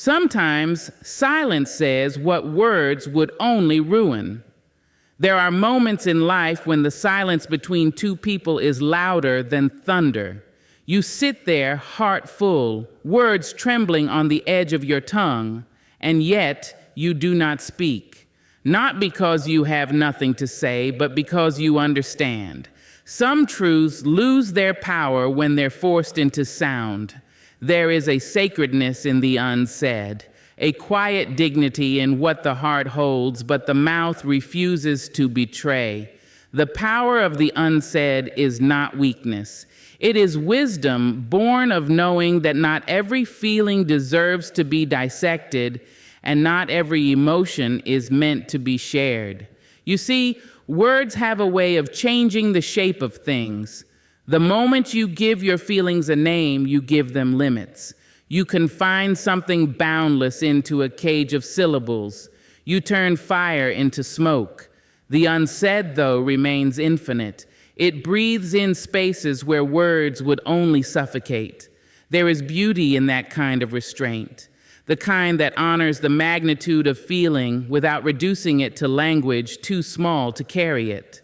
Sometimes silence says what words would only ruin. There are moments in life when the silence between two people is louder than thunder. You sit there, heart full, words trembling on the edge of your tongue, and yet you do not speak. Not because you have nothing to say, but because you understand. Some truths lose their power when they're forced into sound. There is a sacredness in the unsaid, a quiet dignity in what the heart holds, but the mouth refuses to betray. The power of the unsaid is not weakness. It is wisdom born of knowing that not every feeling deserves to be dissected, and not every emotion is meant to be shared. You see, words have a way of changing the shape of things. The moment you give your feelings a name, you give them limits. You confine something boundless into a cage of syllables. You turn fire into smoke. The unsaid, though, remains infinite. It breathes in spaces where words would only suffocate. There is beauty in that kind of restraint, the kind that honors the magnitude of feeling without reducing it to language too small to carry it.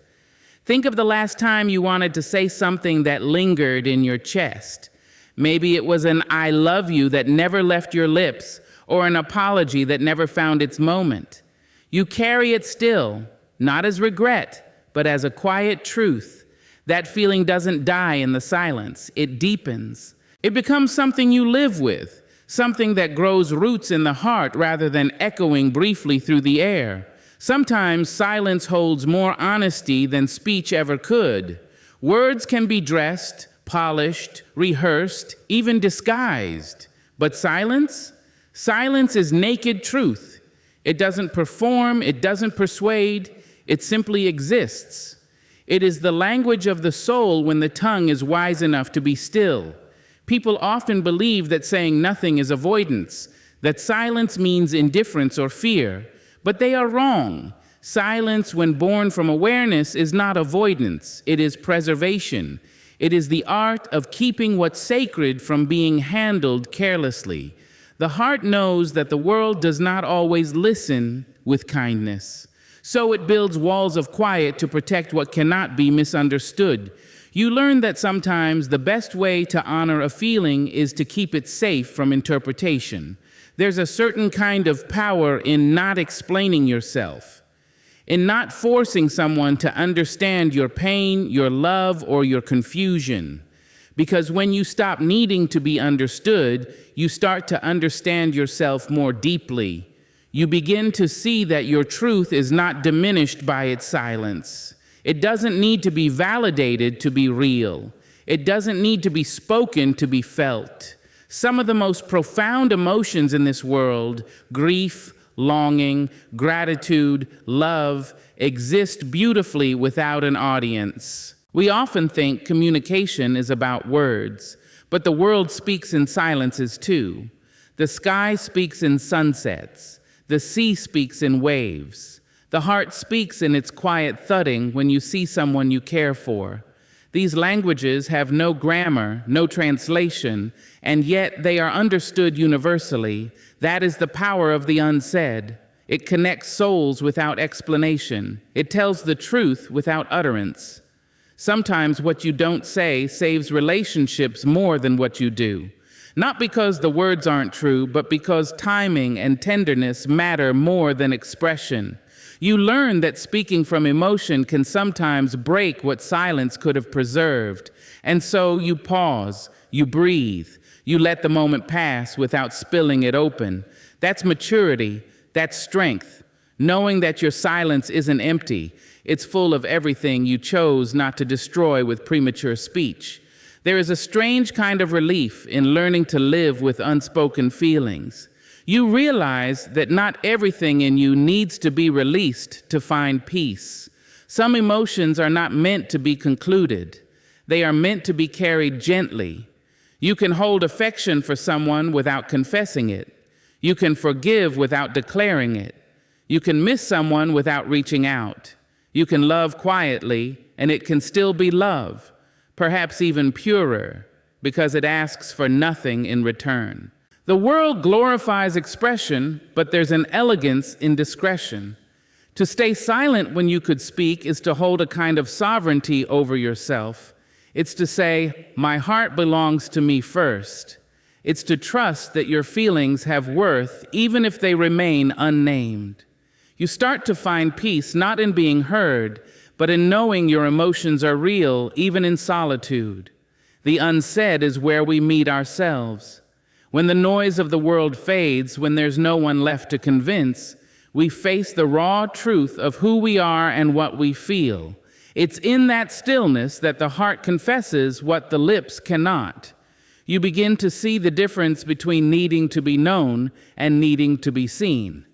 Think of the last time you wanted to say something that lingered in your chest. Maybe it was an I love you that never left your lips, or an apology that never found its moment. You carry it still, not as regret, but as a quiet truth. That feeling doesn't die in the silence, it deepens. It becomes something you live with, something that grows roots in the heart rather than echoing briefly through the air. Sometimes silence holds more honesty than speech ever could. Words can be dressed, polished, rehearsed, even disguised. But silence? Silence is naked truth. It doesn't perform, it doesn't persuade, it simply exists. It is the language of the soul when the tongue is wise enough to be still. People often believe that saying nothing is avoidance, that silence means indifference or fear. But they are wrong. Silence, when born from awareness, is not avoidance. It is preservation. It is the art of keeping what's sacred from being handled carelessly. The heart knows that the world does not always listen with kindness. So it builds walls of quiet to protect what cannot be misunderstood. You learn that sometimes the best way to honor a feeling is to keep it safe from interpretation. There's a certain kind of power in not explaining yourself, in not forcing someone to understand your pain, your love, or your confusion. Because when you stop needing to be understood, you start to understand yourself more deeply. You begin to see that your truth is not diminished by its silence. It doesn't need to be validated to be real. It doesn't need to be spoken to be felt. Some of the most profound emotions in this world, grief, longing, gratitude, love, exist beautifully without an audience. We often think communication is about words, but the world speaks in silences too. The sky speaks in sunsets. The sea speaks in waves. The heart speaks in its quiet thudding when you see someone you care for. These languages have no grammar, no translation, and yet they are understood universally. That is the power of the unsaid. It connects souls without explanation. It tells the truth without utterance. Sometimes what you don't say saves relationships more than what you do. Not because the words aren't true, but because timing and tenderness matter more than expression. You learn that speaking from emotion can sometimes break what silence could have preserved. And so you pause, you breathe, you let the moment pass without spilling it open. That's maturity, that's strength. Knowing that your silence isn't empty, it's full of everything you chose not to destroy with premature speech. There is a strange kind of relief in learning to live with unspoken feelings. You realize that not everything in you needs to be released to find peace. Some emotions are not meant to be concluded. They are meant to be carried gently. You can hold affection for someone without confessing it. You can forgive without declaring it. You can miss someone without reaching out. You can love quietly, and it can still be love, perhaps even purer, because it asks for nothing in return. The world glorifies expression, but there's an elegance in discretion. To stay silent when you could speak is to hold a kind of sovereignty over yourself. It's to say, my heart belongs to me first. It's to trust that your feelings have worth, even if they remain unnamed. You start to find peace not in being heard, but in knowing your emotions are real, even in solitude. The unsaid is where we meet ourselves. When the noise of the world fades, when there's no one left to convince, we face the raw truth of who we are and what we feel. It's in that stillness that the heart confesses what the lips cannot. You begin to see the difference between needing to be known and needing to be seen.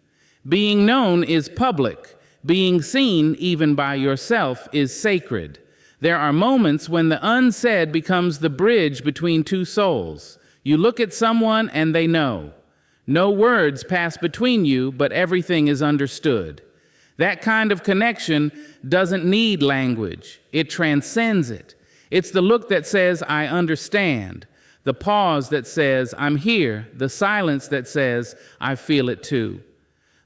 Being known is public. Being seen, even by yourself, is sacred. There are moments when the unsaid becomes the bridge between two souls. You look at someone and they know. No words pass between you, but everything is understood. That kind of connection doesn't need language. It transcends it. It's the look that says, I understand. The pause that says, I'm here. The silence that says, I feel it too.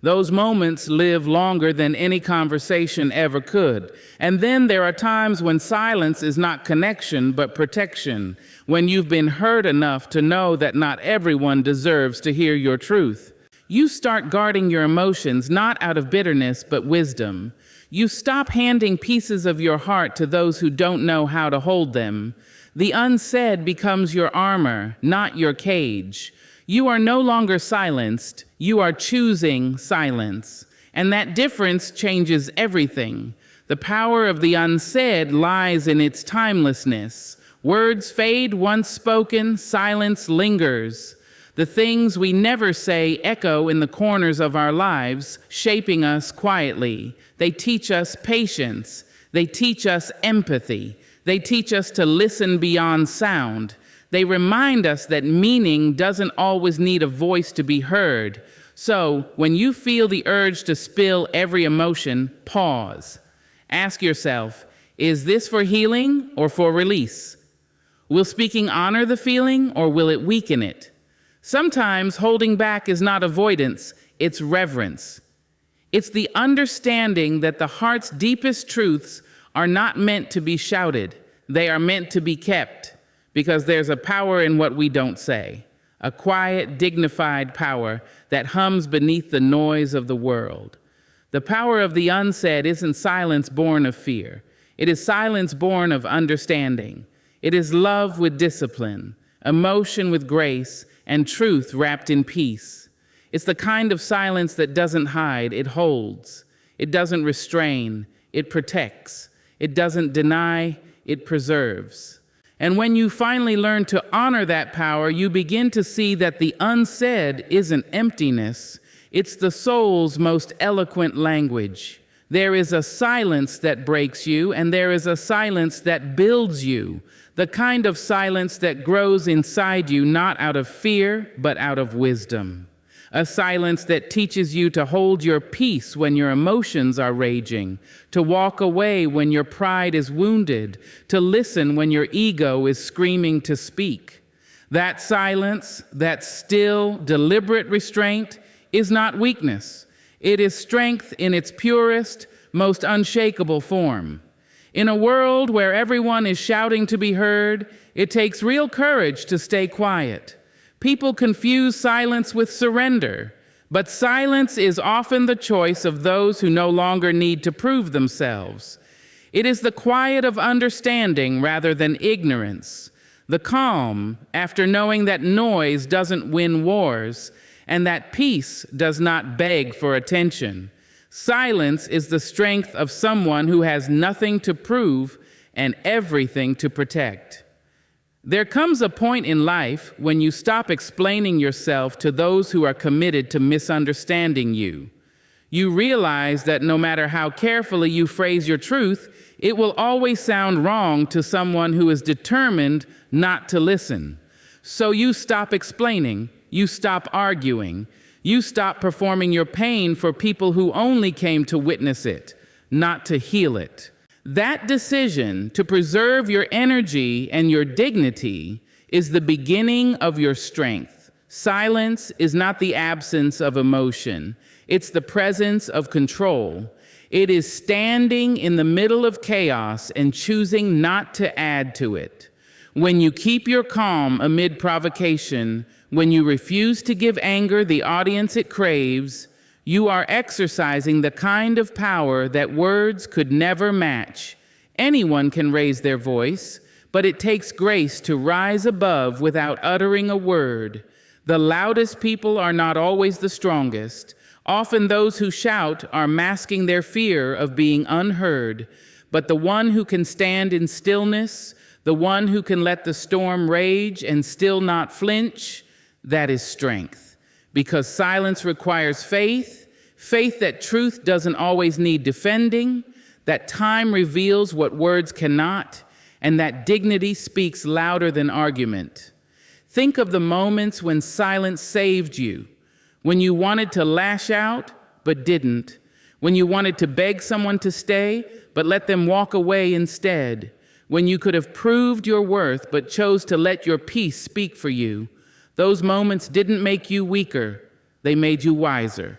Those moments live longer than any conversation ever could. And then there are times when silence is not connection, but protection, when you've been hurt enough to know that not everyone deserves to hear your truth. You start guarding your emotions, not out of bitterness, but wisdom. You stop handing pieces of your heart to those who don't know how to hold them. The unsaid becomes your armor, not your cage. You are no longer silenced, you are choosing silence. And that difference changes everything. The power of the unsaid lies in its timelessness. Words fade once spoken, silence lingers. The things we never say echo in the corners of our lives, shaping us quietly. They teach us patience. They teach us empathy. They teach us to listen beyond sound. They remind us that meaning doesn't always need a voice to be heard. So, when you feel the urge to spill every emotion, pause. Ask yourself, is this for healing or for release? Will speaking honor the feeling or will it weaken it? Sometimes holding back is not avoidance, it's reverence. It's the understanding that the heart's deepest truths are not meant to be shouted. They are meant to be kept. Because there's a power in what we don't say, a quiet, dignified power that hums beneath the noise of the world. The power of the unsaid isn't silence born of fear. It is silence born of understanding. It is love with discipline, emotion with grace, and truth wrapped in peace. It's the kind of silence that doesn't hide, it holds. It doesn't restrain, it protects. It doesn't deny, it preserves. And when you finally learn to honor that power, you begin to see that the unsaid isn't emptiness. It's the soul's most eloquent language. There is a silence that breaks you, and there is a silence that builds you. The kind of silence that grows inside you, not out of fear, but out of wisdom. A silence that teaches you to hold your peace when your emotions are raging, to walk away when your pride is wounded, to listen when your ego is screaming to speak. That silence, that still, deliberate restraint, is not weakness. It is strength in its purest, most unshakable form. In a world where everyone is shouting to be heard, it takes real courage to stay quiet. People confuse silence with surrender, but silence is often the choice of those who no longer need to prove themselves. It is the quiet of understanding rather than ignorance, the calm after knowing that noise doesn't win wars and that peace does not beg for attention. Silence is the strength of someone who has nothing to prove and everything to protect. There comes a point in life when you stop explaining yourself to those who are committed to misunderstanding you. You realize that no matter how carefully you phrase your truth, it will always sound wrong to someone who is determined not to listen. So you stop explaining, you stop arguing, you stop performing your pain for people who only came to witness it, not to heal it. That decision to preserve your energy and your dignity is the beginning of your strength. Silence is not the absence of emotion. It's the presence of control. It is standing in the middle of chaos and choosing not to add to it. When you keep your calm amid provocation, when you refuse to give anger the audience it craves, you are exercising the kind of power that words could never match. Anyone can raise their voice, but it takes grace to rise above without uttering a word. The loudest people are not always the strongest. Often those who shout are masking their fear of being unheard. But the one who can stand in stillness, the one who can let the storm rage and still not flinch, that is strength. Because silence requires faith, faith that truth doesn't always need defending, that time reveals what words cannot, and that dignity speaks louder than argument. Think of the moments when silence saved you, when you wanted to lash out but didn't, when you wanted to beg someone to stay but let them walk away instead, when you could have proved your worth but chose to let your peace speak for you. Those moments didn't make you weaker, they made you wiser.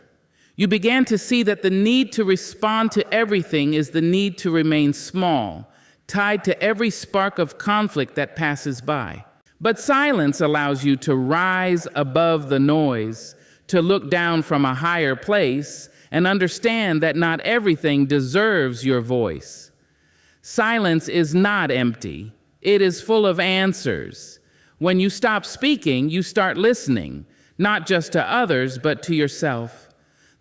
You began to see that the need to respond to everything is the need to remain small, tied to every spark of conflict that passes by. But silence allows you to rise above the noise, to look down from a higher place and understand that not everything deserves your voice. Silence is not empty. It is full of answers. When you stop speaking, you start listening, not just to others, but to yourself.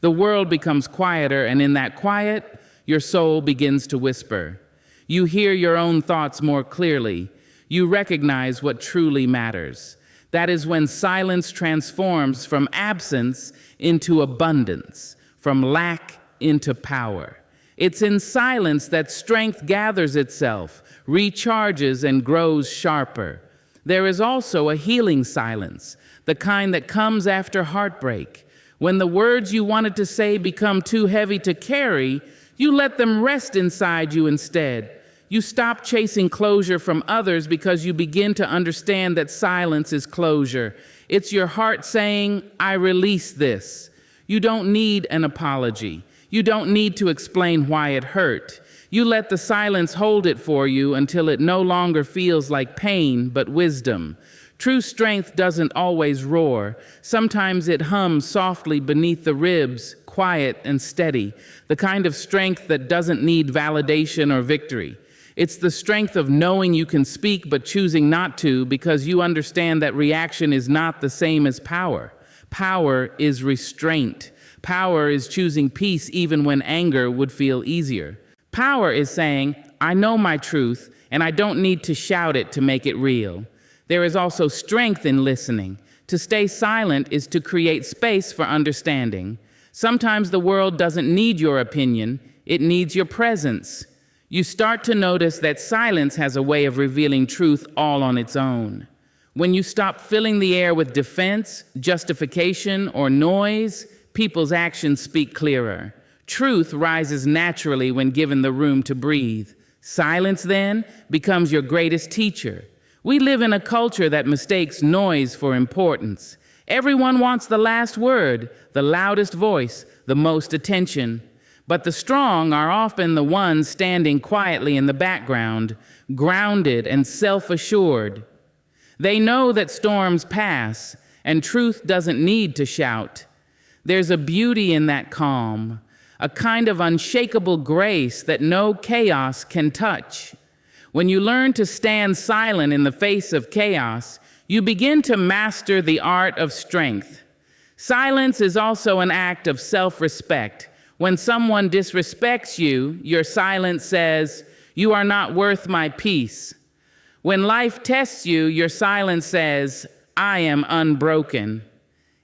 The world becomes quieter, and in that quiet, your soul begins to whisper. You hear your own thoughts more clearly. You recognize what truly matters. That is when silence transforms from absence into abundance, from lack into power. It's in silence that strength gathers itself, recharges, and grows sharper. There is also a healing silence, the kind that comes after heartbreak. When the words you wanted to say become too heavy to carry, you let them rest inside you instead. You stop chasing closure from others because you begin to understand that silence is closure. It's your heart saying, I release this. You don't need an apology. You don't need to explain why it hurt. You let the silence hold it for you until it no longer feels like pain, but wisdom. True strength doesn't always roar. Sometimes it hums softly beneath the ribs, quiet and steady, the kind of strength that doesn't need validation or victory. It's the strength of knowing you can speak but choosing not to because you understand that reaction is not the same as power. Power is restraint. Power is choosing peace even when anger would feel easier. Power is saying, I know my truth and I don't need to shout it to make it real. There is also strength in listening. To stay silent is to create space for understanding. Sometimes the world doesn't need your opinion, it needs your presence. You start to notice that silence has a way of revealing truth all on its own. When you stop filling the air with defense, justification, or noise, people's actions speak clearer. Truth rises naturally when given the room to breathe. Silence, then, becomes your greatest teacher. We live in a culture that mistakes noise for importance. Everyone wants the last word, the loudest voice, the most attention. But the strong are often the ones standing quietly in the background, grounded and self-assured. They know that storms pass, and truth doesn't need to shout. There's a beauty in that calm, a kind of unshakable grace that no chaos can touch. When you learn to stand silent in the face of chaos, you begin to master the art of strength. Silence is also an act of self-respect. When someone disrespects you, your silence says, you are not worth my peace. When life tests you, your silence says, I am unbroken.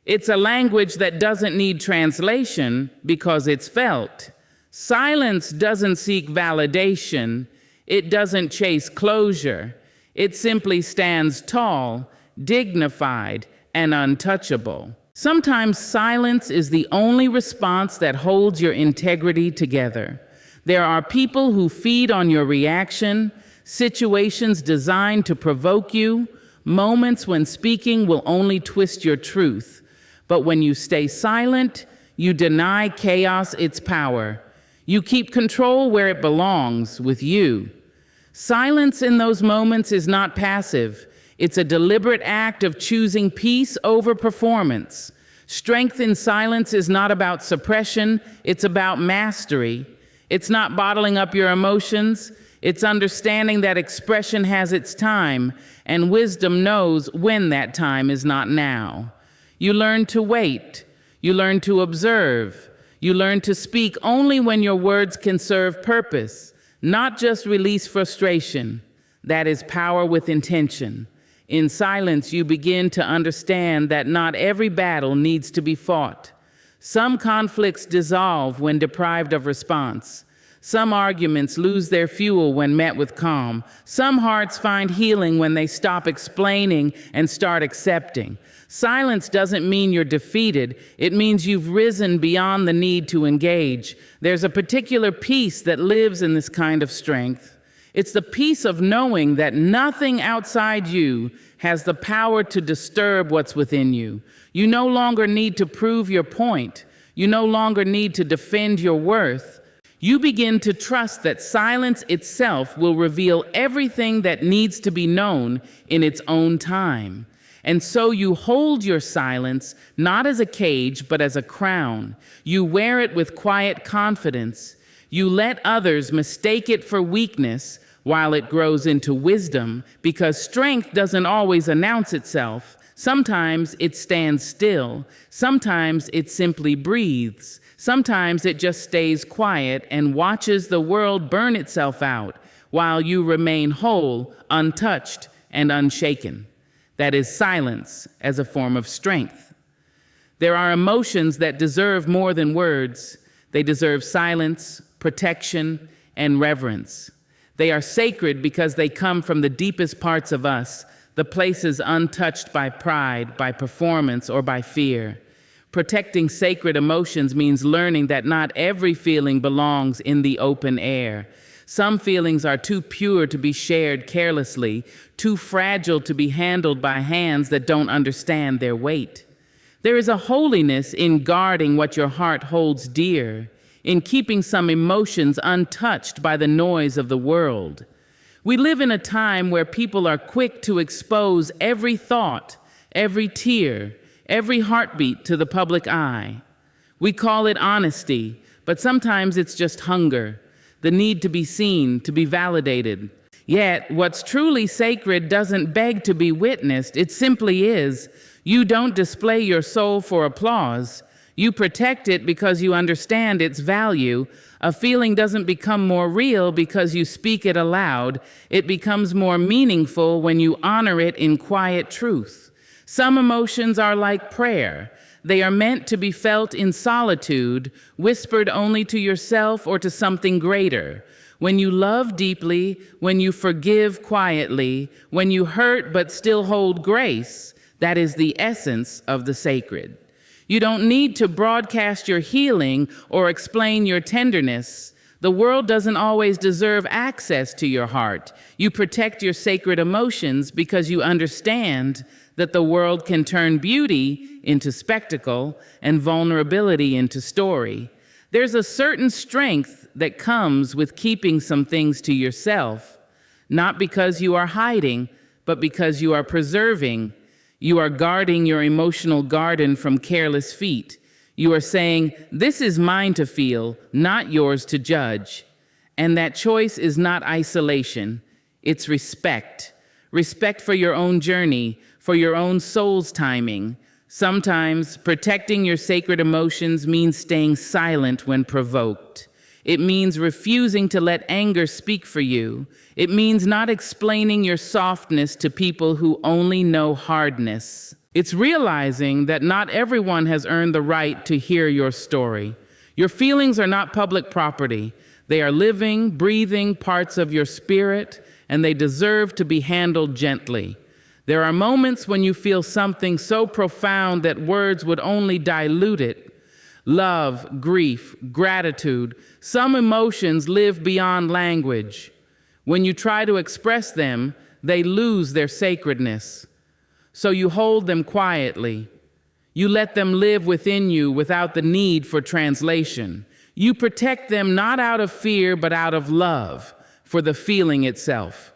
It's a language that doesn't need translation because it's felt. Silence doesn't seek validation. It doesn't chase closure. It simply stands tall, dignified, and untouchable. Sometimes silence is the only response that holds your integrity together. There are people who feed on your reaction, situations designed to provoke you, moments when speaking will only twist your truth. But when you stay silent, you deny chaos its power. You keep control where it belongs, with you. Silence in those moments is not passive. It's a deliberate act of choosing peace over performance. Strength in silence is not about suppression, it's about mastery. It's not bottling up your emotions, it's understanding that expression has its time, and wisdom knows when that time is not now. You learn to wait, you learn to observe, you learn to speak only when your words can serve purpose, not just release frustration. That is power with intention. In silence, you begin to understand that not every battle needs to be fought. Some conflicts dissolve when deprived of response. Some arguments lose their fuel when met with calm. Some hearts find healing when they stop explaining and start accepting. Silence doesn't mean you're defeated. It means you've risen beyond the need to engage. There's a particular peace that lives in this kind of strength. It's the peace of knowing that nothing outside you has the power to disturb what's within you. You no longer need to prove your point. You no longer need to defend your worth. You begin to trust that silence itself will reveal everything that needs to be known in its own time. And so you hold your silence not as a cage, but as a crown. You wear it with quiet confidence. You let others mistake it for weakness while it grows into wisdom, because strength doesn't always announce itself. Sometimes it stands still. Sometimes it simply breathes. Sometimes it just stays quiet and watches the world burn itself out while you remain whole, untouched, and unshaken. That is silence as a form of strength. There are emotions that deserve more than words. They deserve silence, protection, and reverence. They are sacred because they come from the deepest parts of us, the places untouched by pride, by performance, or by fear. Protecting sacred emotions means learning that not every feeling belongs in the open air. Some feelings are too pure to be shared carelessly, too fragile to be handled by hands that don't understand their weight. There is a holiness in guarding what your heart holds dear, in keeping some emotions untouched by the noise of the world. We live in a time where people are quick to expose every thought, every tear, every heartbeat to the public eye. We call it honesty, but sometimes it's just hunger, the need to be seen, to be validated. Yet, what's truly sacred doesn't beg to be witnessed, it simply is. You don't display your soul for applause. You protect it because you understand its value. A feeling doesn't become more real because you speak it aloud. It becomes more meaningful when you honor it in quiet truth. Some emotions are like prayer. They are meant to be felt in solitude, whispered only to yourself or to something greater. When you love deeply, when you forgive quietly, when you hurt but still hold grace, that is the essence of the sacred. You don't need to broadcast your healing or explain your tenderness. The world doesn't always deserve access to your heart. You protect your sacred emotions because you understand that the world can turn beauty into spectacle and vulnerability into story. There's a certain strength that comes with keeping some things to yourself, not because you are hiding, but because you are preserving. You are guarding your emotional garden from careless feet. You are saying, this is mine to feel, not yours to judge. And that choice is not isolation, it's respect. Respect for your own journey, for your own soul's timing. Sometimes protecting your sacred emotions means staying silent when provoked. It means refusing to let anger speak for you. It means not explaining your softness to people who only know hardness. It's realizing that not everyone has earned the right to hear your story. Your feelings are not public property. They are living, breathing parts of your spirit, and they deserve to be handled gently. There are moments when you feel something so profound that words would only dilute it. Love, grief, gratitude, some emotions live beyond language. When you try to express them, they lose their sacredness. So you hold them quietly. You let them live within you without the need for translation. You protect them not out of fear, but out of love for the feeling itself.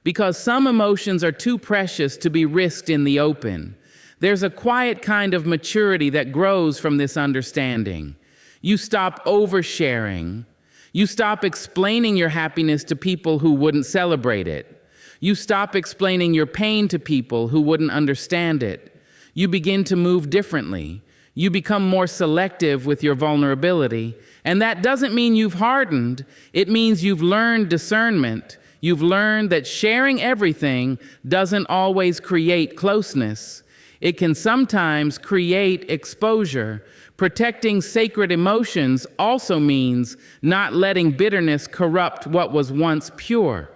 Because some emotions are too precious to be risked in the open. There's a quiet kind of maturity that grows from this understanding. You stop oversharing. You stop explaining your happiness to people who wouldn't celebrate it. You stop explaining your pain to people who wouldn't understand it. You begin to move differently. You become more selective with your vulnerability. And that doesn't mean you've hardened. It means you've learned discernment. You've learned that sharing everything doesn't always create closeness. It can sometimes create exposure. Protecting sacred emotions also means not letting bitterness corrupt what was once pure.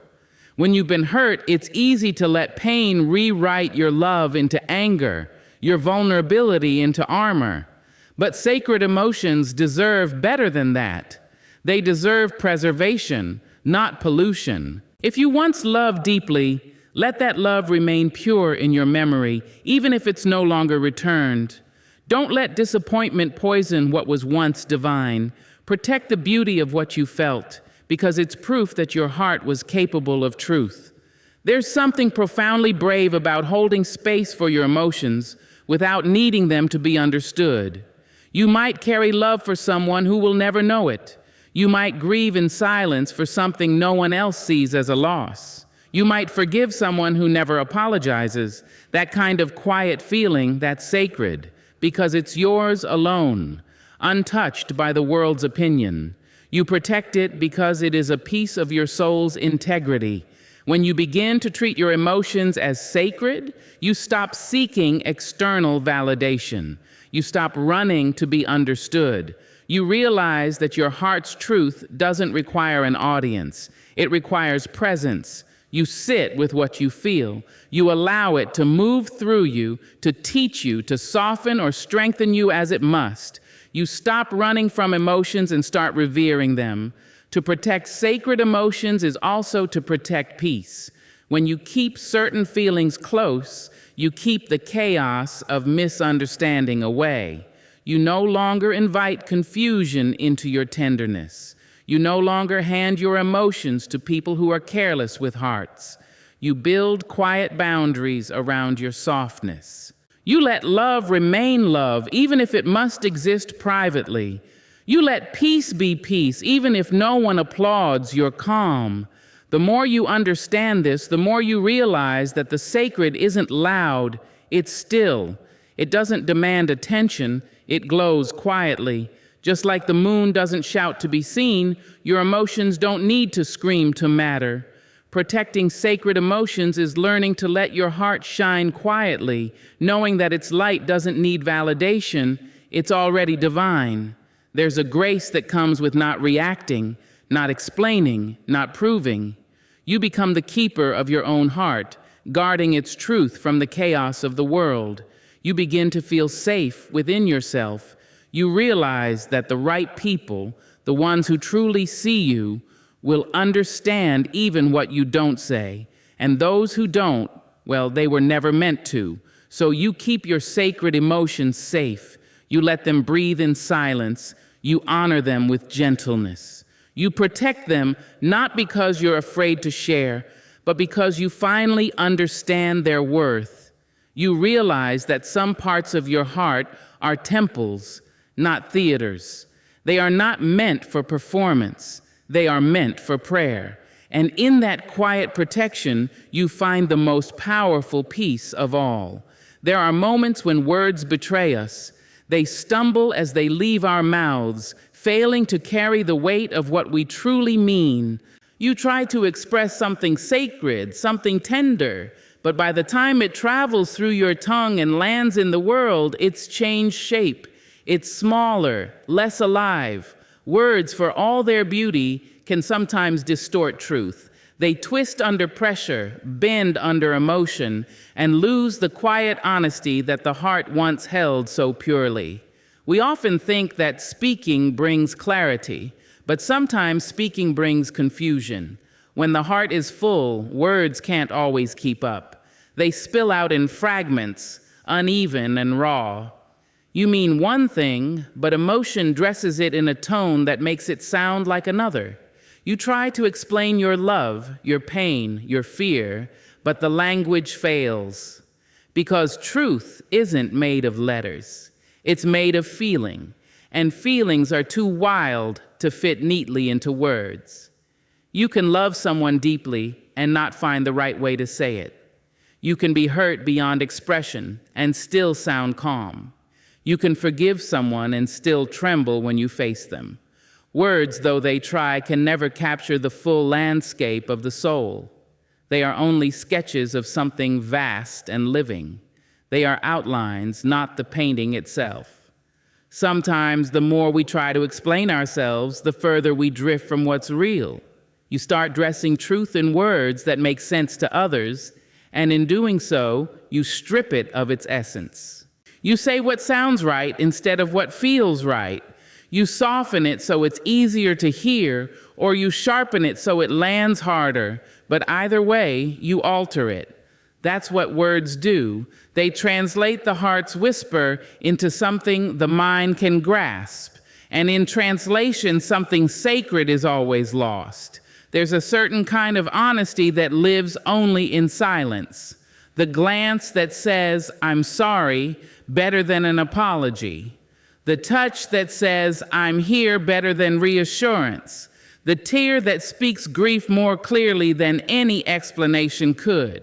When you've been hurt, it's easy to let pain rewrite your love into anger, your vulnerability into armor. But sacred emotions deserve better than that. They deserve preservation, not pollution. If you once loved deeply, let that love remain pure in your memory, even if it's no longer returned. Don't let disappointment poison what was once divine. Protect the beauty of what you felt, because it's proof that your heart was capable of truth. There's something profoundly brave about holding space for your emotions without needing them to be understood. You might carry love for someone who will never know it. You might grieve in silence for something no one else sees as a loss. You might forgive someone who never apologizes. That kind of quiet feeling, that's sacred, because it's yours alone, untouched by the world's opinion. You protect it because it is a piece of your soul's integrity. When you begin to treat your emotions as sacred, you stop seeking external validation. You stop running to be understood. You realize that your heart's truth doesn't require an audience. It requires presence. You sit with what you feel. You allow it to move through you, to teach you, to soften or strengthen you as it must. You stop running from emotions and start revering them. To protect sacred emotions is also to protect peace. When you keep certain feelings close, you keep the chaos of misunderstanding away. You no longer invite confusion into your tenderness. You no longer hand your emotions to people who are careless with hearts. You build quiet boundaries around your softness. You let love remain love, even if it must exist privately. You let peace be peace, even if no one applauds your calm. The more you understand this, the more you realize that the sacred isn't loud, it's still. It doesn't demand attention, it glows quietly. Just like the moon doesn't shout to be seen, your emotions don't need to scream to matter. Protecting sacred emotions is learning to let your heart shine quietly, knowing that its light doesn't need validation, it's already divine. There's a grace that comes with not reacting, not explaining, not proving. You become the keeper of your own heart, guarding its truth from the chaos of the world. You begin to feel safe within yourself. You realize that the right people, the ones who truly see you, will understand even what you don't say. And those who don't, well, they were never meant to. So you keep your sacred emotions safe. You let them breathe in silence. You honor them with gentleness. You protect them not because you're afraid to share, but because you finally understand their worth. You realize that some parts of your heart are temples, not theaters. They are not meant for performance. They are meant for prayer. And in that quiet protection, you find the most powerful peace of all. There are moments when words betray us. They stumble as they leave our mouths, failing to carry the weight of what we truly mean. You try to express something sacred, something tender, but by the time it travels through your tongue and lands in the world, it's changed shape. It's smaller, less alive. Words, for all their beauty, can sometimes distort truth. They twist under pressure, bend under emotion, and lose the quiet honesty that the heart once held so purely. We often think that speaking brings clarity, but sometimes speaking brings confusion. When the heart is full, words can't always keep up. They spill out in fragments, uneven and raw. You mean one thing, but emotion dresses it in a tone that makes it sound like another. You try to explain your love, your pain, your fear, but the language fails. Because truth isn't made of letters. It's made of feeling, and feelings are too wild to fit neatly into words. You can love someone deeply and not find the right way to say it. You can be hurt beyond expression and still sound calm. You can forgive someone and still tremble when you face them. Words, though they try, can never capture the full landscape of the soul. They are only sketches of something vast and living. They are outlines, not the painting itself. Sometimes the more we try to explain ourselves, the further we drift from what's real. You start dressing truth in words that make sense to others, and in doing so, you strip it of its essence. You say what sounds right instead of what feels right. You soften it so it's easier to hear, or you sharpen it so it lands harder, but either way, you alter it. That's what words do. They translate the heart's whisper into something the mind can grasp, and in translation, something sacred is always lost. There's a certain kind of honesty that lives only in silence. The glance that says, "I'm sorry," better than an apology. The touch that says, "I'm here," better than reassurance. The tear that speaks grief more clearly than any explanation could.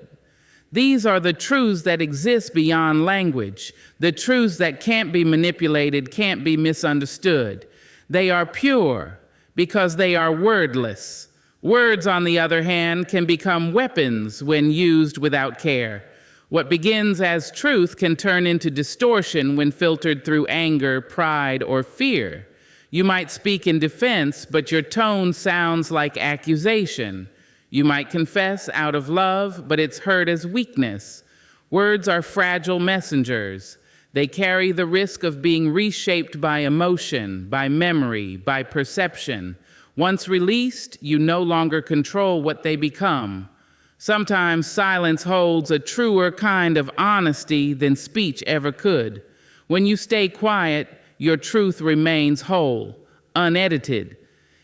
These are the truths that exist beyond language, the truths that can't be manipulated, can't be misunderstood. They are pure because they are wordless. Words, on the other hand, can become weapons when used without care. What begins as truth can turn into distortion when filtered through anger, pride, or fear. You might speak in defense, but your tone sounds like accusation. You might confess out of love, but it's heard as weakness. Words are fragile messengers. They carry the risk of being reshaped by emotion, by memory, by perception. Once released, you no longer control what they become. Sometimes silence holds a truer kind of honesty than speech ever could. When you stay quiet, your truth remains whole, unedited.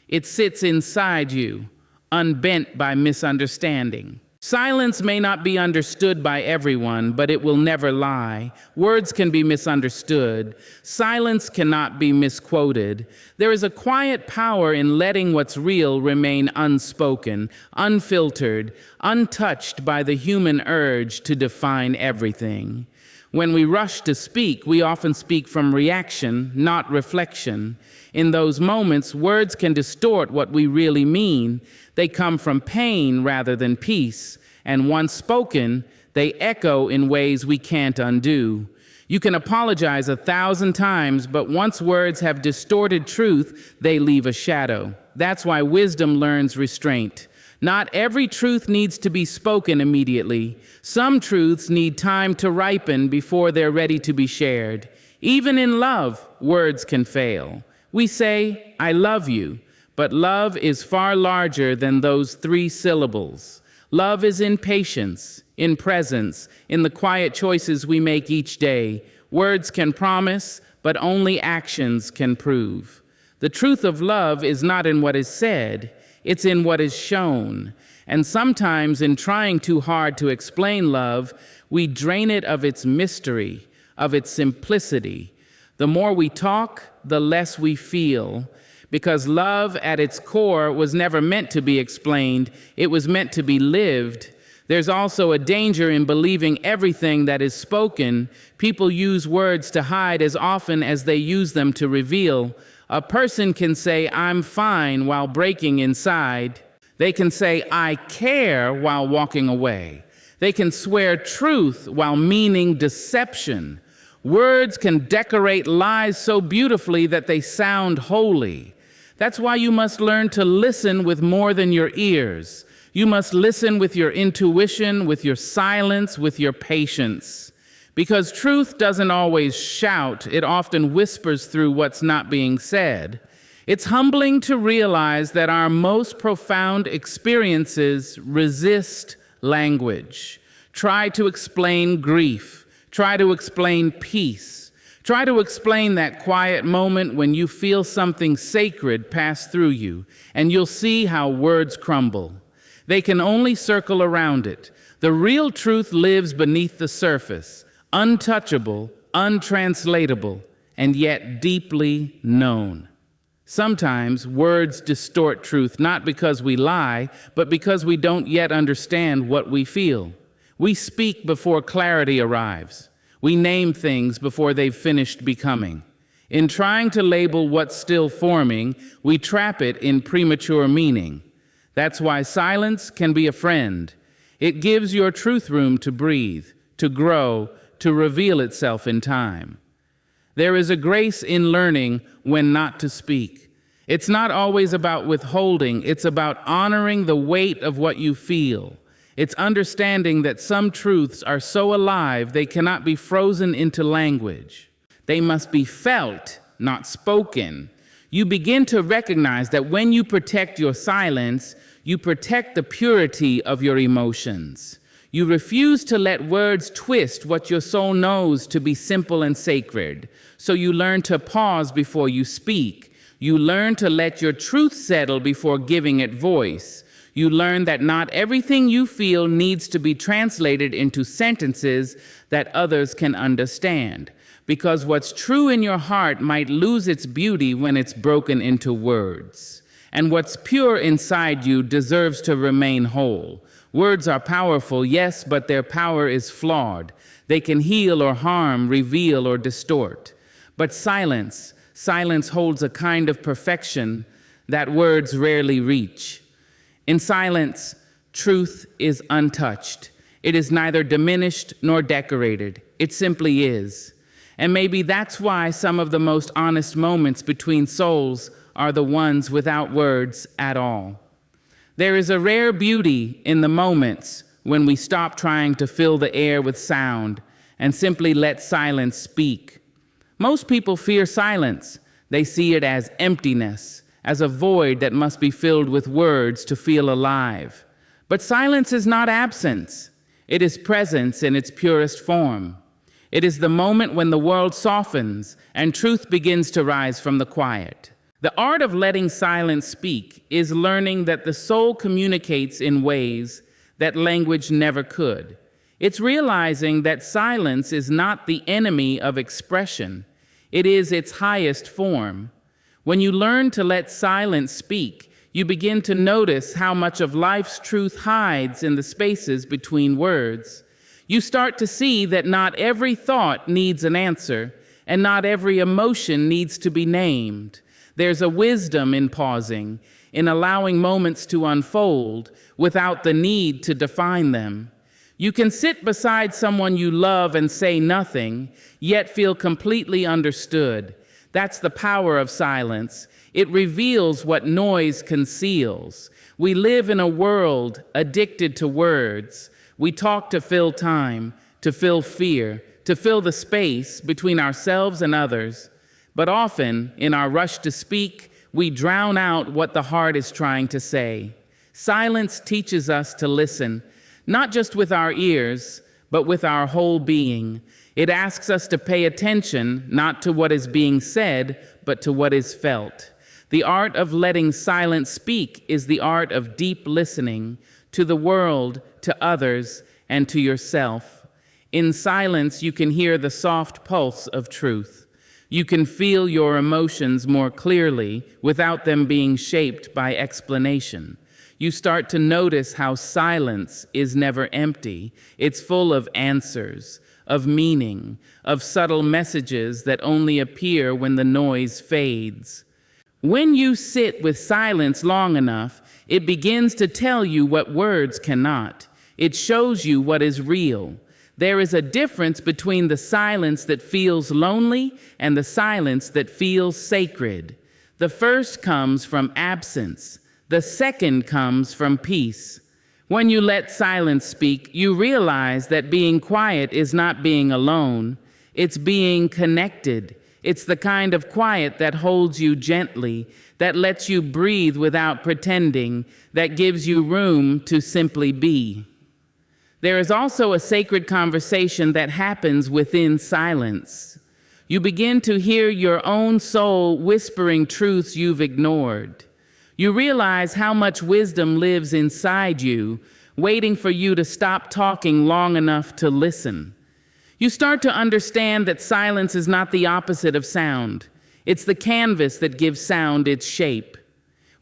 It sits inside you, unbent by misunderstanding. Silence may not be understood by everyone, but it will never lie. Words can be misunderstood. Silence cannot be misquoted. There is a quiet power in letting what's real remain unspoken, unfiltered, untouched by the human urge to define everything. When we rush to speak, we often speak from reaction, not reflection. In those moments, words can distort what we really mean. They come from pain rather than peace, and once spoken, they echo in ways we can't undo. You can apologize 1,000 times, but once words have distorted truth, they leave a shadow. That's why wisdom learns restraint. Not every truth needs to be spoken immediately. Some truths need time to ripen before they're ready to be shared. Even in love, words can fail. We say, "I love you," but love is far larger than those 3 syllables. Love is in patience, in presence, in the quiet choices we make each day. Words can promise, but only actions can prove. The truth of love is not in what is said, it's in what is shown. And sometimes in trying too hard to explain love, we drain it of its mystery, of its simplicity. The more we talk, the less we feel. Because love at its core was never meant to be explained, it was meant to be lived. There's also a danger in believing everything that is spoken. People use words to hide as often as they use them to reveal. A person can say, "I'm fine," while breaking inside. They can say, "I care," while walking away. They can swear truth while meaning deception. Words can decorate lies so beautifully that they sound holy. That's why you must learn to listen with more than your ears. You must listen with your intuition, with your silence, with your patience. Because truth doesn't always shout, it often whispers through what's not being said. It's humbling to realize that our most profound experiences resist language. Try to explain grief. Try to explain peace. Try to explain that quiet moment when you feel something sacred pass through you, and you'll see how words crumble. They can only circle around it. The real truth lives beneath the surface, untouchable, untranslatable, and yet deeply known. Sometimes words distort truth, not because we lie, but because we don't yet understand what we feel. We speak before clarity arrives. We name things before they've finished becoming. In trying to label what's still forming, we trap it in premature meaning. That's why silence can be a friend. It gives your truth room to breathe, to grow, to reveal itself in time. There is a grace in learning when not to speak. It's not always about withholding, it's about honoring the weight of what you feel. It's understanding that some truths are so alive they cannot be frozen into language. They must be felt, not spoken. You begin to recognize that when you protect your silence, you protect the purity of your emotions. You refuse to let words twist what your soul knows to be simple and sacred. So you learn to pause before you speak. You learn to let your truth settle before giving it voice. You learn that not everything you feel needs to be translated into sentences that others can understand, because what's true in your heart might lose its beauty when it's broken into words. And what's pure inside you deserves to remain whole. Words are powerful, yes, but their power is flawed. They can heal or harm, reveal or distort. But silence holds a kind of perfection that words rarely reach. In silence, truth is untouched. It is neither diminished nor decorated. It simply is. And maybe that's why some of the most honest moments between souls are the ones without words at all. There is a rare beauty in the moments when we stop trying to fill the air with sound and simply let silence speak. Most people fear silence. They see it as emptiness, as a void that must be filled with words to feel alive. But silence is not absence. It is presence in its purest form. It is the moment when the world softens and truth begins to rise from the quiet. The art of letting silence speak is learning that the soul communicates in ways that language never could. It's realizing that silence is not the enemy of expression. It is its highest form. When you learn to let silence speak, you begin to notice how much of life's truth hides in the spaces between words. You start to see that not every thought needs an answer, and not every emotion needs to be named. There's a wisdom in pausing, in allowing moments to unfold without the need to define them. You can sit beside someone you love and say nothing, yet feel completely understood. That's the power of silence. It reveals what noise conceals. We live in a world addicted to words. We talk to fill time, to fill fear, to fill the space between ourselves and others. But often, in our rush to speak, we drown out what the heart is trying to say. Silence teaches us to listen, not just with our ears, but with our whole being. It asks us to pay attention, not to what is being said, but to what is felt. The art of letting silence speak is the art of deep listening to the world, to others, and to yourself. In silence, you can hear the soft pulse of truth. You can feel your emotions more clearly without them being shaped by explanation. You start to notice how silence is never empty. It's full of answers, of meaning, of subtle messages that only appear when the noise fades. When you sit with silence long enough, it begins to tell you what words cannot. It shows you what is real. There is a difference between the silence that feels lonely and the silence that feels sacred. The first comes from absence. The second comes from peace. When you let silence speak, you realize that being quiet is not being alone. It's being connected. It's the kind of quiet that holds you gently, that lets you breathe without pretending, that gives you room to simply be. There is also a sacred conversation that happens within silence. You begin to hear your own soul whispering truths you've ignored. You realize how much wisdom lives inside you, waiting for you to stop talking long enough to listen. You start to understand that silence is not the opposite of sound. It's the canvas that gives sound its shape.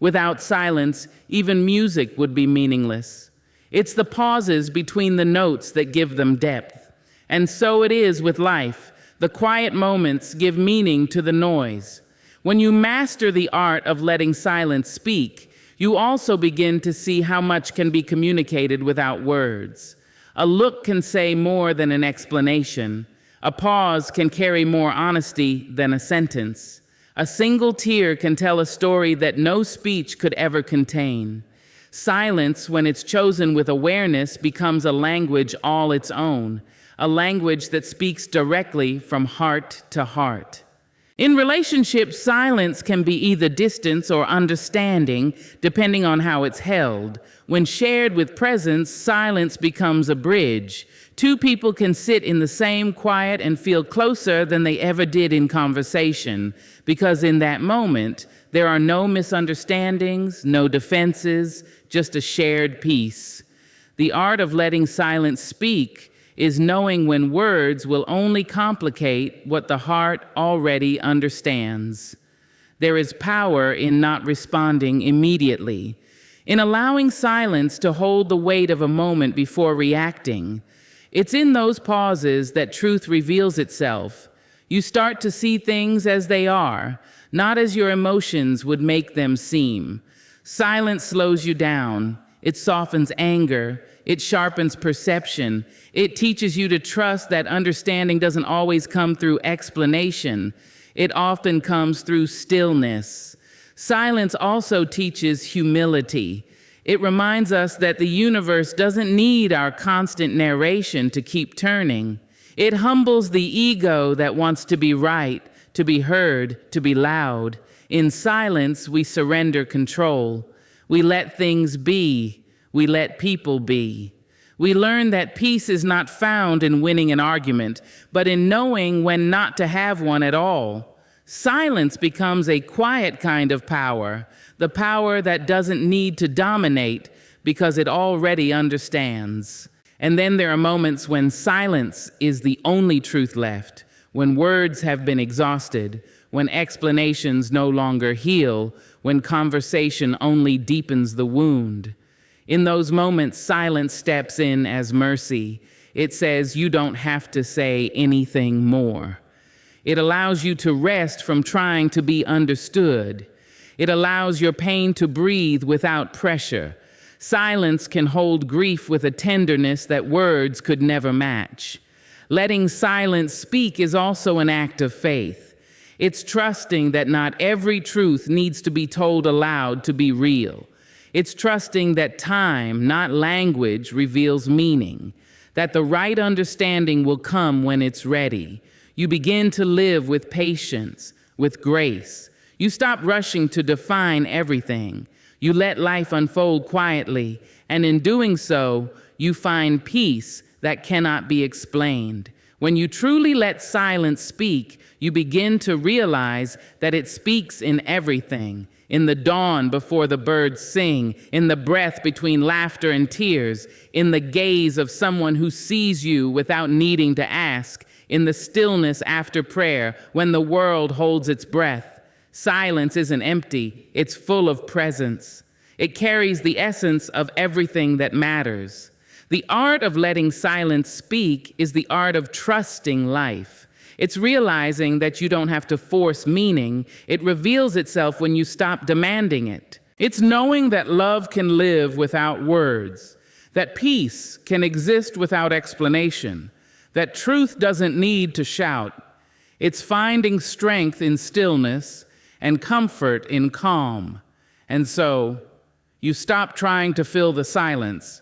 Without silence, even music would be meaningless. It's the pauses between the notes that give them depth. And so it is with life. The quiet moments give meaning to the noise. When you master the art of letting silence speak, you also begin to see how much can be communicated without words. A look can say more than an explanation. A pause can carry more honesty than a sentence. A single tear can tell a story that no speech could ever contain. Silence, when it's chosen with awareness, becomes a language all its own, a language that speaks directly from heart to heart. In relationships, silence can be either distance or understanding, depending on how it's held. When shared with presence, silence becomes a bridge. Two people can sit in the same quiet and feel closer than they ever did in conversation, because in that moment, there are no misunderstandings, no defenses, just a shared peace. The art of letting silence speak is knowing when words will only complicate what the heart already understands. There is power in not responding immediately, in allowing silence to hold the weight of a moment before reacting. It's in those pauses that truth reveals itself. You start to see things as they are, not as your emotions would make them seem. Silence slows you down. It softens anger. It sharpens perception. It teaches you to trust that understanding doesn't always come through explanation. It often comes through stillness. Silence also teaches humility. It reminds us that the universe doesn't need our constant narration to keep turning. It humbles the ego that wants to be right, to be heard, to be loud. In silence, we surrender control. We let things be. We let people be. We learn that peace is not found in winning an argument, but in knowing when not to have one at all. Silence becomes a quiet kind of power, the power that doesn't need to dominate because it already understands. And then there are moments when silence is the only truth left, when words have been exhausted, when explanations no longer heal, when conversation only deepens the wound. In those moments, silence steps in as mercy. It says, you don't have to say anything more. It allows you to rest from trying to be understood. It allows your pain to breathe without pressure. Silence can hold grief with a tenderness that words could never match. Letting silence speak is also an act of faith. It's trusting that not every truth needs to be told aloud to be real. It's trusting that time, not language, reveals meaning, that the right understanding will come when it's ready. You begin to live with patience, with grace. You stop rushing to define everything. You let life unfold quietly, and in doing so, you find peace that cannot be explained. When you truly let silence speak, you begin to realize that it speaks in everything. In the dawn before the birds sing, in the breath between laughter and tears, in the gaze of someone who sees you without needing to ask, in the stillness after prayer, when the world holds its breath. Silence isn't empty, it's full of presence. It carries the essence of everything that matters. The art of letting silence speak is the art of trusting life. It's realizing that you don't have to force meaning. It reveals itself when you stop demanding it. It's knowing that love can live without words, that peace can exist without explanation, that truth doesn't need to shout. It's finding strength in stillness and comfort in calm. And so, you stop trying to fill the silence.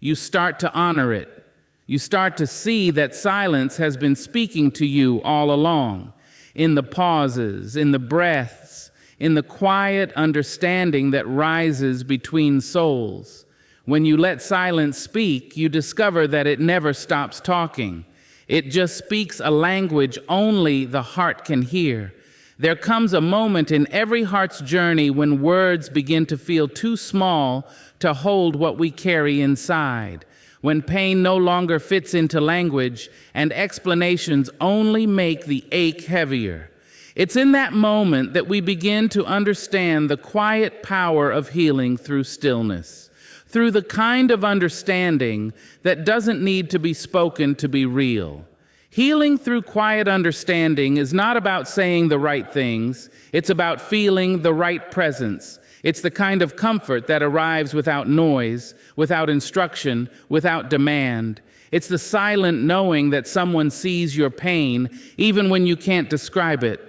You start to honor it. You start to see that silence has been speaking to you all along, in the pauses, in the breaths, in the quiet understanding that rises between souls. When you let silence speak, you discover that it never stops talking. It just speaks a language only the heart can hear. There comes a moment in every heart's journey when words begin to feel too small to hold what we carry inside, when pain no longer fits into language and explanations only make the ache heavier. It's in that moment that we begin to understand the quiet power of healing through stillness, through the kind of understanding that doesn't need to be spoken to be real. Healing through quiet understanding is not about saying the right things. It's about feeling the right presence. It's the kind of comfort that arrives without noise, without instruction, without demand. It's the silent knowing that someone sees your pain, even when you can't describe it.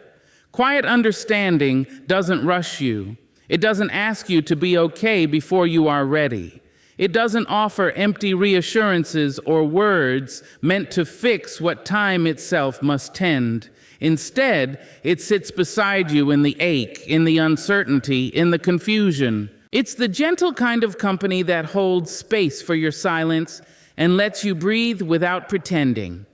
Quiet understanding doesn't rush you. It doesn't ask you to be okay before you are ready. It doesn't offer empty reassurances or words meant to fix what time itself must tend. Instead, it sits beside you in the ache, in the uncertainty, in the confusion. It's the gentle kind of company that holds space for your silence and lets you breathe without pretending.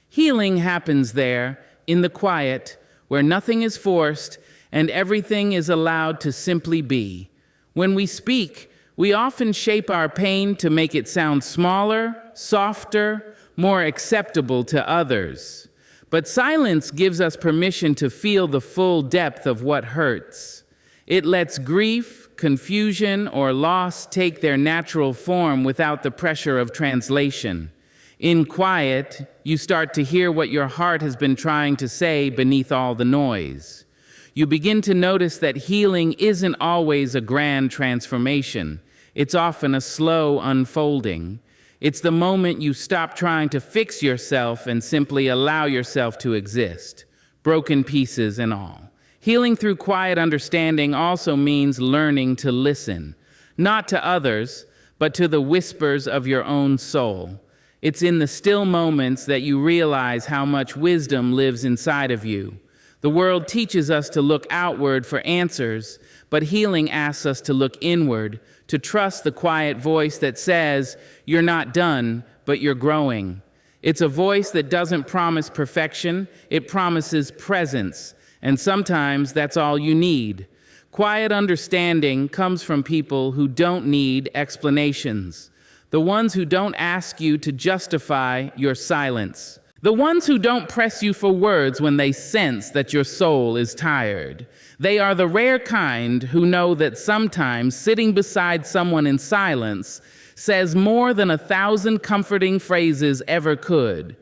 Healing happens there, in the quiet, where nothing is forced and everything is allowed to simply be. When we speak, we often shape our pain to make it sound smaller, softer, more acceptable to others. But silence gives us permission to feel the full depth of what hurts. It lets grief, confusion, or loss take their natural form without the pressure of translation. In quiet, you start to hear what your heart has been trying to say beneath all the noise. You begin to notice that healing isn't always a grand transformation. It's often a slow unfolding. It's the moment you stop trying to fix yourself and simply allow yourself to exist, broken pieces and all. Healing through quiet understanding also means learning to listen, not to others, but to the whispers of your own soul. It's in the still moments that you realize how much wisdom lives inside of you. The world teaches us to look outward for answers, but healing asks us to look inward, to trust the quiet voice that says, "You're not done, but you're growing." It's a voice that doesn't promise perfection, it promises presence, and sometimes that's all you need. Quiet understanding comes from people who don't need explanations, the ones who don't ask you to justify your silence. The ones who don't press you for words when they sense that your soul is tired. They are the rare kind who know that sometimes sitting beside someone in silence says more than 1,000 comforting phrases ever could.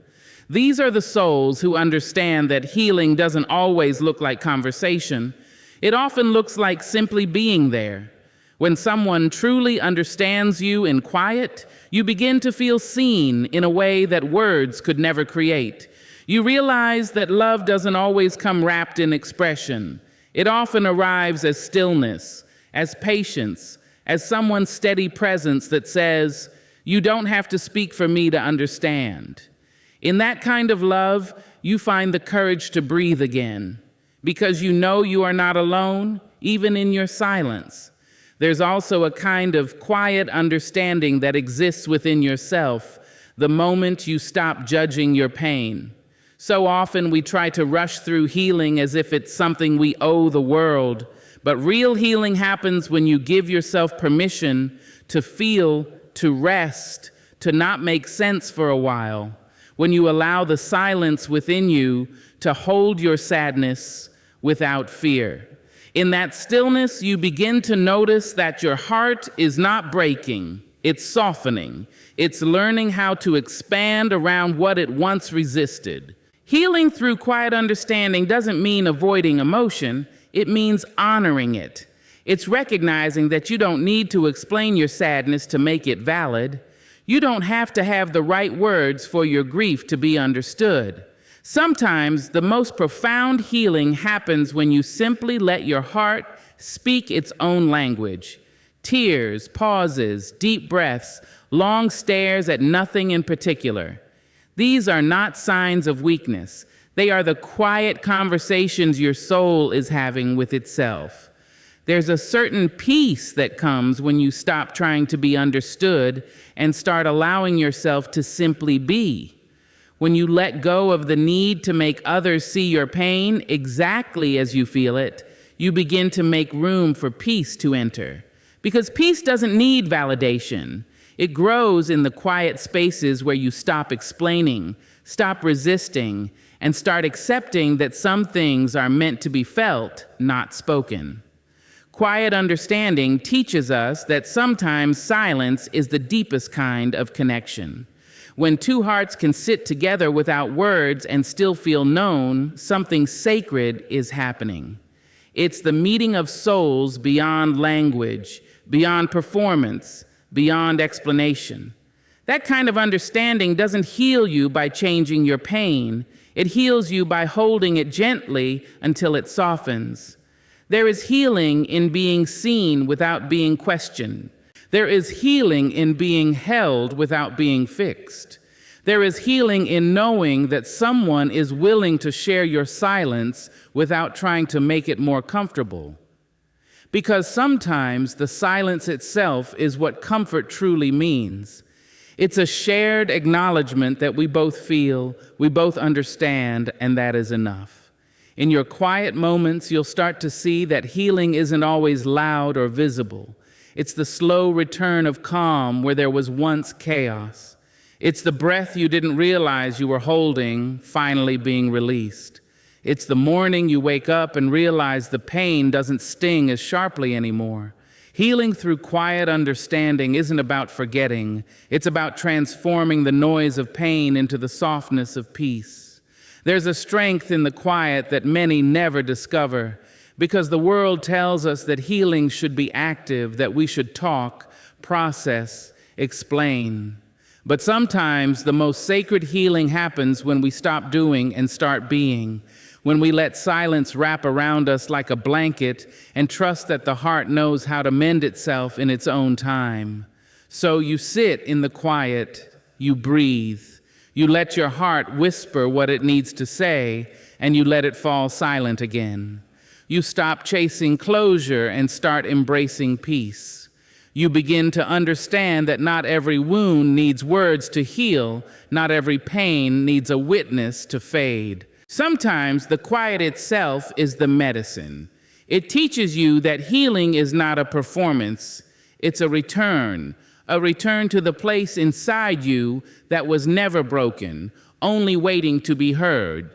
These are the souls who understand that healing doesn't always look like conversation. It often looks like simply being there. When someone truly understands you in quiet, you begin to feel seen in a way that words could never create. You realize that love doesn't always come wrapped in expression. It often arrives as stillness, as patience, as someone's steady presence that says, "You don't have to speak for me to understand." In that kind of love, you find the courage to breathe again, because you know you are not alone, even in your silence. There's also a kind of quiet understanding that exists within yourself the moment you stop judging your pain. So often we try to rush through healing as if it's something we owe the world, but real healing happens when you give yourself permission to feel, to rest, to not make sense for a while, when you allow the silence within you to hold your sadness without fear. In that stillness, you begin to notice that your heart is not breaking, it's softening. It's learning how to expand around what it once resisted. Healing through quiet understanding doesn't mean avoiding emotion, it means honoring it. It's recognizing that you don't need to explain your sadness to make it valid. You don't have to have the right words for your grief to be understood. Sometimes the most profound healing happens when you simply let your heart speak its own language. Tears, pauses, deep breaths, long stares at nothing in particular. These are not signs of weakness. They are the quiet conversations your soul is having with itself. There's a certain peace that comes when you stop trying to be understood and start allowing yourself to simply be. When you let go of the need to make others see your pain exactly as you feel it, you begin to make room for peace to enter. Because peace doesn't need validation. It grows in the quiet spaces where you stop explaining, stop resisting, and start accepting that some things are meant to be felt, not spoken. Quiet understanding teaches us that sometimes silence is the deepest kind of connection. When two hearts can sit together without words and still feel known, something sacred is happening. It's the meeting of souls beyond language, beyond performance, beyond explanation. That kind of understanding doesn't heal you by changing your pain. It heals you by holding it gently until it softens. There is healing in being seen without being questioned. There is healing in being held without being fixed. There is healing in knowing that someone is willing to share your silence without trying to make it more comfortable. Because sometimes the silence itself is what comfort truly means. It's a shared acknowledgement that we both feel, we both understand, and that is enough. In your quiet moments, you'll start to see that healing isn't always loud or visible. It's the slow return of calm where there was once chaos. It's the breath you didn't realize you were holding finally being released. It's the morning you wake up and realize the pain doesn't sting as sharply anymore. Healing through quiet understanding isn't about forgetting. It's about transforming the noise of pain into the softness of peace. There's a strength in the quiet that many never discover, because the world tells us that healing should be active, that we should talk, process, explain. But sometimes the most sacred healing happens when we stop doing and start being, when we let silence wrap around us like a blanket and trust that the heart knows how to mend itself in its own time. So you sit in the quiet, you breathe, you let your heart whisper what it needs to say, and you let it fall silent again. You stop chasing closure and start embracing peace. You begin to understand that not every wound needs words to heal, not every pain needs a witness to fade. Sometimes the quiet itself is the medicine. It teaches you that healing is not a performance, it's a return to the place inside you that was never broken, only waiting to be heard.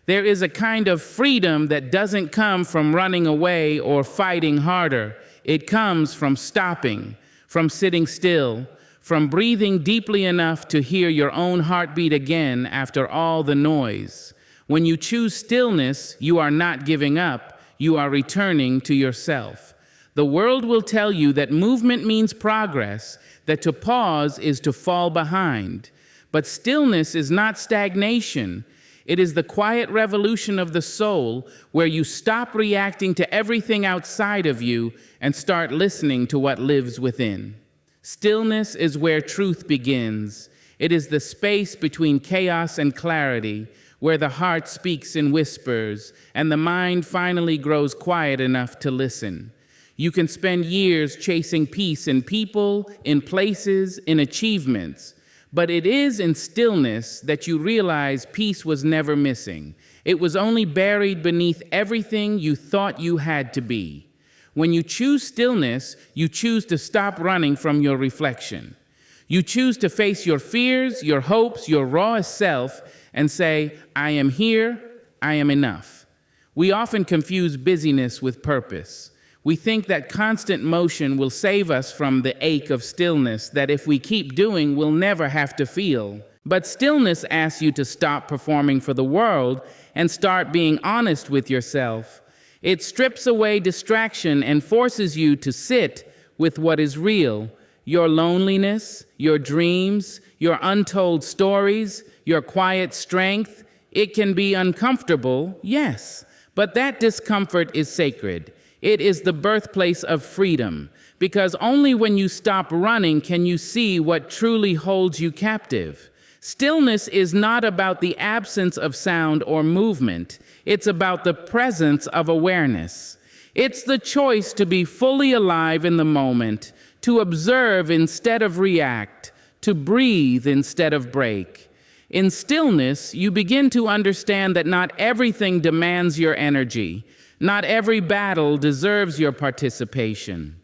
There is a kind of freedom that doesn't come from running away or fighting harder. It comes from stopping, from sitting still, from breathing deeply enough to hear your own heartbeat again after all the noise. When you choose stillness, you are not giving up, you are returning to yourself. The world will tell you that movement means progress, that to pause is to fall behind. But stillness is not stagnation. It is the quiet revolution of the soul where you stop reacting to everything outside of you and start listening to what lives within. Stillness is where truth begins. It is the space between chaos and clarity, where the heart speaks in whispers and the mind finally grows quiet enough to listen. You can spend years chasing peace in people, in places, in achievements, but it is in stillness that you realize peace was never missing. It was only buried beneath everything you thought you had to be. When you choose stillness, you choose to stop running from your reflection. You choose to face your fears, your hopes, your rawest self, and say, I am here, I am enough. We often confuse busyness with purpose. We think that constant motion will save us from the ache of stillness, that if we keep doing, we'll never have to feel. But stillness asks you to stop performing for the world and start being honest with yourself. It strips away distraction and forces you to sit with what is real, your loneliness, your dreams, your untold stories, your quiet strength. It can be uncomfortable, yes, but that discomfort is sacred. It is the birthplace of freedom, because only when you stop running can you see what truly holds you captive. Stillness is not about the absence of sound or movement. It's about the presence of awareness. It's the choice to be fully alive in the moment, to observe instead of react, to breathe instead of break. In stillness, you begin to understand that not everything demands your energy. Not every battle deserves your participation.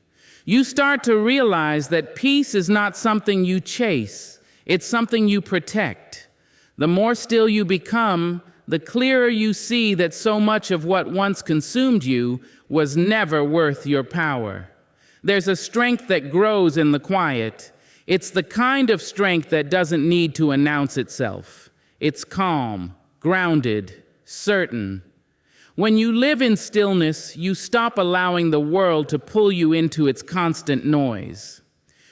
You start to realize that peace is not something you chase, it's something you protect. The more still you become, the clearer you see that so much of what once consumed you was never worth your power. There's a strength that grows in the quiet. It's the kind of strength that doesn't need to announce itself. It's calm, grounded, certain. When you live in stillness, you stop allowing the world to pull you into its constant noise.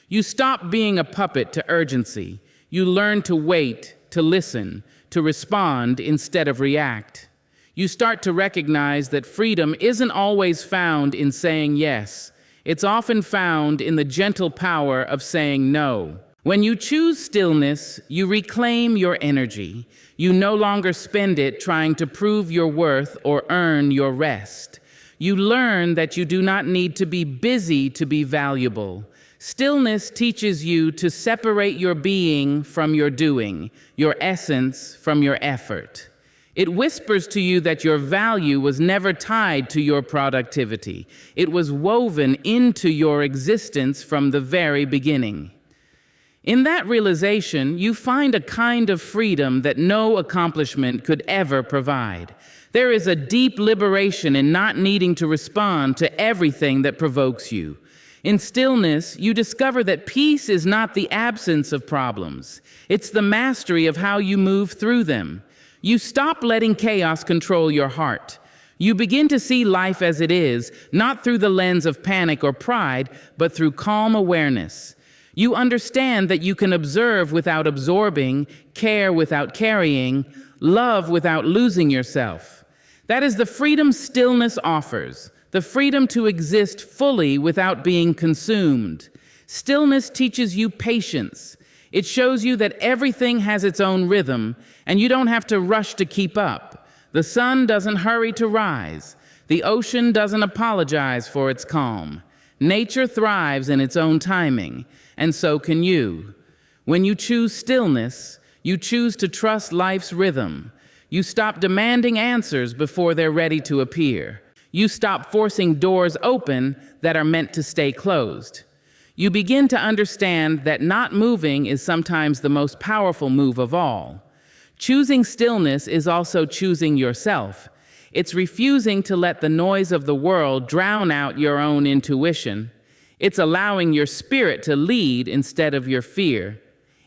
You stop being a puppet to urgency. You learn to wait, to listen, to respond instead of react. You start to recognize that freedom isn't always found in saying yes. It's often found in the gentle power of saying no. When you choose stillness, you reclaim your energy. You no longer spend it trying to prove your worth or earn your rest. You learn that you do not need to be busy to be valuable. Stillness teaches you to separate your being from your doing, your essence from your effort. It whispers to you that your value was never tied to your productivity. It was woven into your existence from the very beginning. In that realization, you find a kind of freedom that no accomplishment could ever provide. There is a deep liberation in not needing to respond to everything that provokes you. In stillness, you discover that peace is not the absence of problems. It's the mastery of how you move through them. You stop letting chaos control your heart. You begin to see life as it is, not through the lens of panic or pride, but through calm awareness. You understand that you can observe without absorbing, care without carrying, love without losing yourself. That is the freedom stillness offers, the freedom to exist fully without being consumed. Stillness teaches you patience. It shows you that everything has its own rhythm, and you don't have to rush to keep up. The sun doesn't hurry to rise. The ocean doesn't apologize for its calm. Nature thrives in its own timing, and so can you. When you choose stillness, you choose to trust life's rhythm. You stop demanding answers before they're ready to appear. You stop forcing doors open that are meant to stay closed. You begin to understand that not moving is sometimes the most powerful move of all. Choosing stillness is also choosing yourself. It's refusing to let the noise of the world drown out your own intuition. It's allowing your spirit to lead instead of your fear.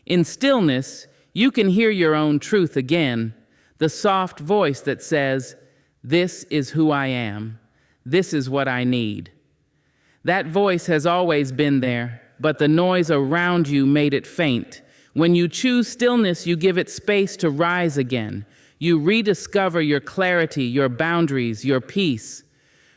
In stillness, you can hear your own truth again, the soft voice that says, "This is who I am. This is what I need." That voice has always been there, but the noise around you made it faint. When you choose stillness, you give it space to rise again. You rediscover your clarity, your boundaries, your peace.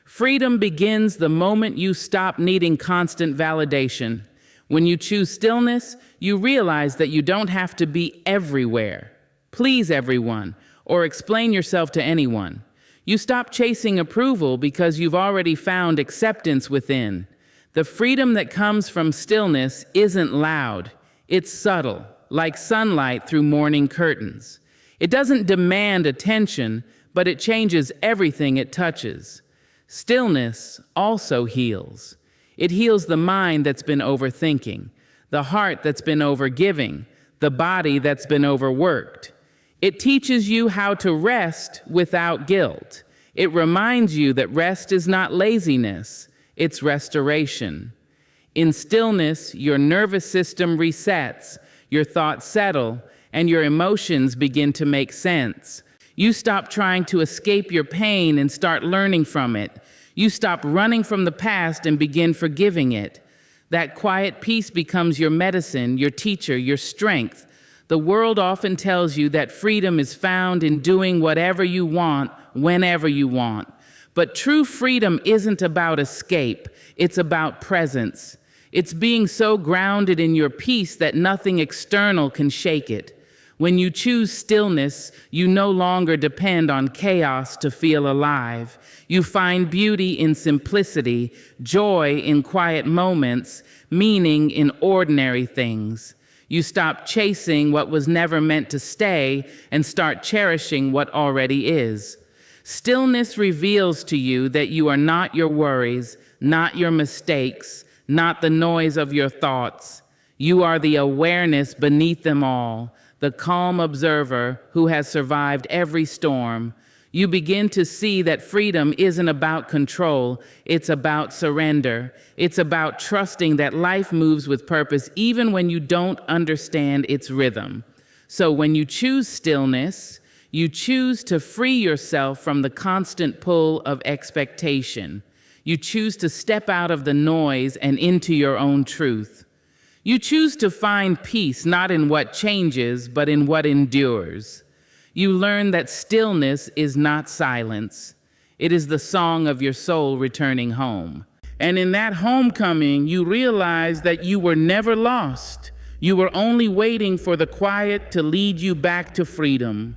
Freedom begins the moment you stop needing constant validation. When you choose stillness, you realize that you don't have to be everywhere, please everyone, or explain yourself to anyone. You stop chasing approval because you've already found acceptance within. The freedom that comes from stillness isn't loud. It's subtle, like sunlight through morning curtains. It doesn't demand attention, but it changes everything it touches. Stillness also heals. It heals the mind that's been overthinking, the heart that's been overgiving, the body that's been overworked. It teaches you how to rest without guilt. It reminds you that rest is not laziness, it's restoration. In stillness, your nervous system resets, your thoughts settle, and your emotions begin to make sense. You stop trying to escape your pain and start learning from it. You stop running from the past and begin forgiving it. That quiet peace becomes your medicine, your teacher, your strength. The world often tells you that freedom is found in doing whatever you want, whenever you want. But true freedom isn't about escape, it's about presence. It's being so grounded in your peace that nothing external can shake it. When you choose stillness, you no longer depend on chaos to feel alive. You find beauty in simplicity, joy in quiet moments, meaning in ordinary things. You stop chasing what was never meant to stay and start cherishing what already is. Stillness reveals to you that you are not your worries, not your mistakes, not the noise of your thoughts. You are the awareness beneath them all, the calm observer who has survived every storm. You begin to see that freedom isn't about control, it's about surrender. It's about trusting that life moves with purpose even when you don't understand its rhythm. So when you choose stillness, you choose to free yourself from the constant pull of expectation. You choose to step out of the noise and into your own truth. You choose to find peace not in what changes, but in what endures. You learn that stillness is not silence. It is the song of your soul returning home. And in that homecoming, you realize that you were never lost. You were only waiting for the quiet to lead you back to freedom.